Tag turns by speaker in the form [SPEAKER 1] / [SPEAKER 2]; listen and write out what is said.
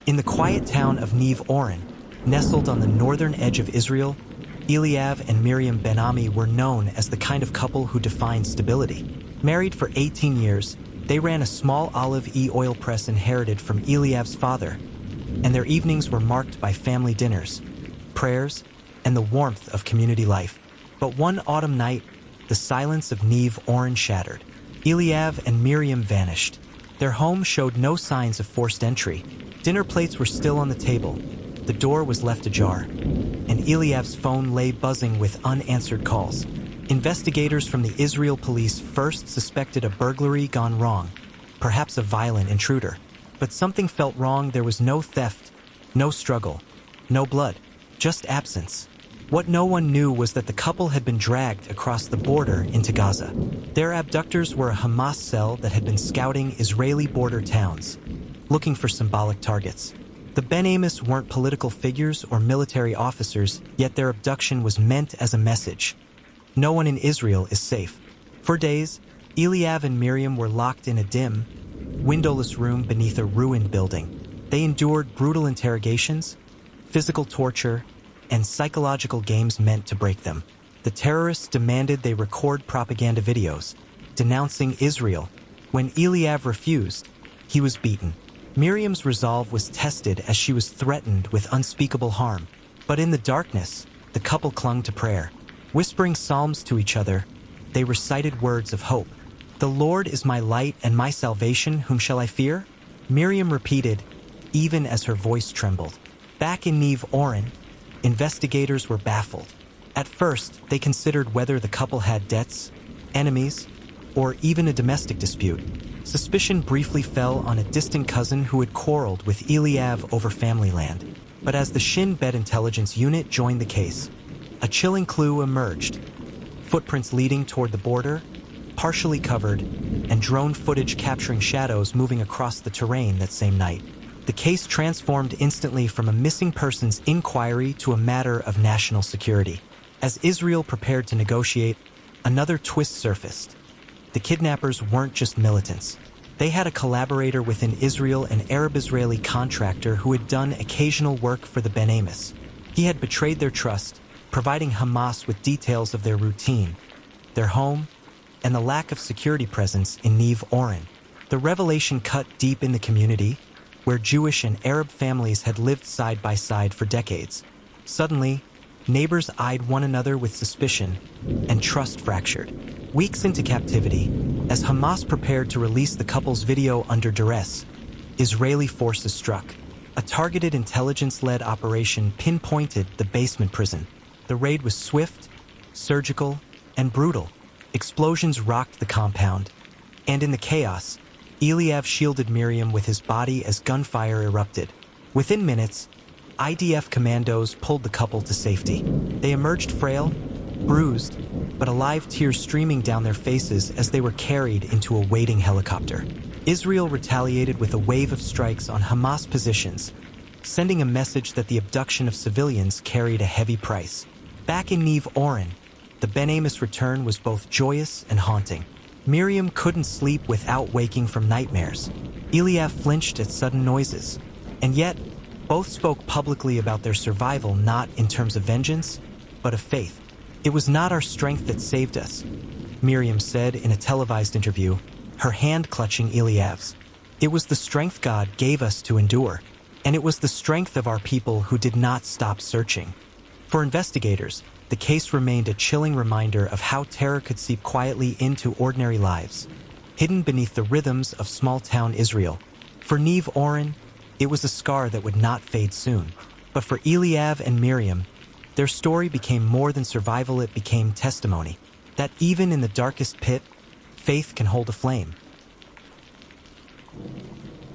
[SPEAKER 1] In the quiet town of Neve Oren, nestled on the northern edge of Israel, Eliav and Miriam Ben-Ami were known as the kind of couple who defined stability. Married for 18 years, they ran a small olive oil press inherited from Eliav's father, and their evenings were marked by family dinners, prayers, and the warmth of community life. But one autumn night, the silence of Neve Oren shattered. Eliav and Miriam vanished. Their home showed no signs of forced entry. Dinner plates were still on the table. The door was left ajar, and Eliav's phone lay buzzing with unanswered calls. Investigators from the Israel police first suspected a burglary gone wrong, perhaps a violent intruder. But something felt wrong. There was no theft, no struggle, no blood, just absence. What no one knew was that the couple had been dragged across the border into Gaza. Their abductors were a Hamas cell that had been scouting Israeli border towns, looking for symbolic targets. The Ben-Amis weren't political figures or military officers, yet their abduction was meant as a message. No one in Israel is safe. For days, Eliav and Miriam were locked in a dim, windowless room beneath a ruined building. They endured brutal interrogations, physical torture, and psychological games meant to break them. The terrorists demanded they record propaganda videos, denouncing Israel. When Eliav refused, he was beaten. Miriam's resolve was tested as she was threatened with unspeakable harm. But in the darkness, the couple clung to prayer. Whispering psalms to each other, they recited words of hope. "The Lord is my light and my salvation, whom shall I fear?" Miriam repeated, even as her voice trembled. Back in Neve Oren, investigators were baffled. At first, they considered whether the couple had debts, enemies, or even a domestic dispute. Suspicion briefly fell on a distant cousin who had quarreled with Eliav over family land. But as the Shin Bet intelligence unit joined the case, a chilling clue emerged. Footprints leading toward the border, partially covered, and drone footage capturing shadows moving across the terrain that same night. The case transformed instantly from a missing persons inquiry to a matter of national security. As Israel prepared to negotiate, another twist surfaced. The kidnappers weren't just militants. They had a collaborator within Israel, an Arab-Israeli contractor who had done occasional work for the Ben-Amis. He had betrayed their trust, providing Hamas with details of their routine, their home, and the lack of security presence in Neve Oren. The revelation cut deep in the community, where Jewish and Arab families had lived side by side for decades. Suddenly, neighbors eyed one another with suspicion, and trust fractured. Weeks into captivity, as Hamas prepared to release the couple's video under duress, Israeli forces struck. A targeted intelligence-led operation pinpointed the basement prison. The raid was swift, surgical, and brutal. Explosions rocked the compound, and in the chaos, Eliav shielded Miriam with his body as gunfire erupted. Within minutes, IDF commandos pulled the couple to safety. They emerged frail, bruised, but alive, tears streaming down their faces as they were carried into a waiting helicopter. Israel retaliated with a wave of strikes on Hamas positions, sending a message that the abduction of civilians carried a heavy price. Back in Neve Oren, the Ben-Amis return was both joyous and haunting. Miriam couldn't sleep without waking from nightmares. Eliav flinched at sudden noises, and yet both spoke publicly about their survival, not in terms of vengeance, but of faith. "It was not our strength that saved us," Miriam said in a televised interview, her hand clutching Eliav's. "It was the strength God gave us to endure, and it was the strength of our people who did not stop searching." For investigators, the case remained a chilling reminder of how terror could seep quietly into ordinary lives, hidden beneath the rhythms of small-town Israel. For Neve Oren, it was a scar that would not fade soon. But for Eliav and Miriam, their story became more than survival. It became testimony that even in the darkest pit, faith can hold a flame.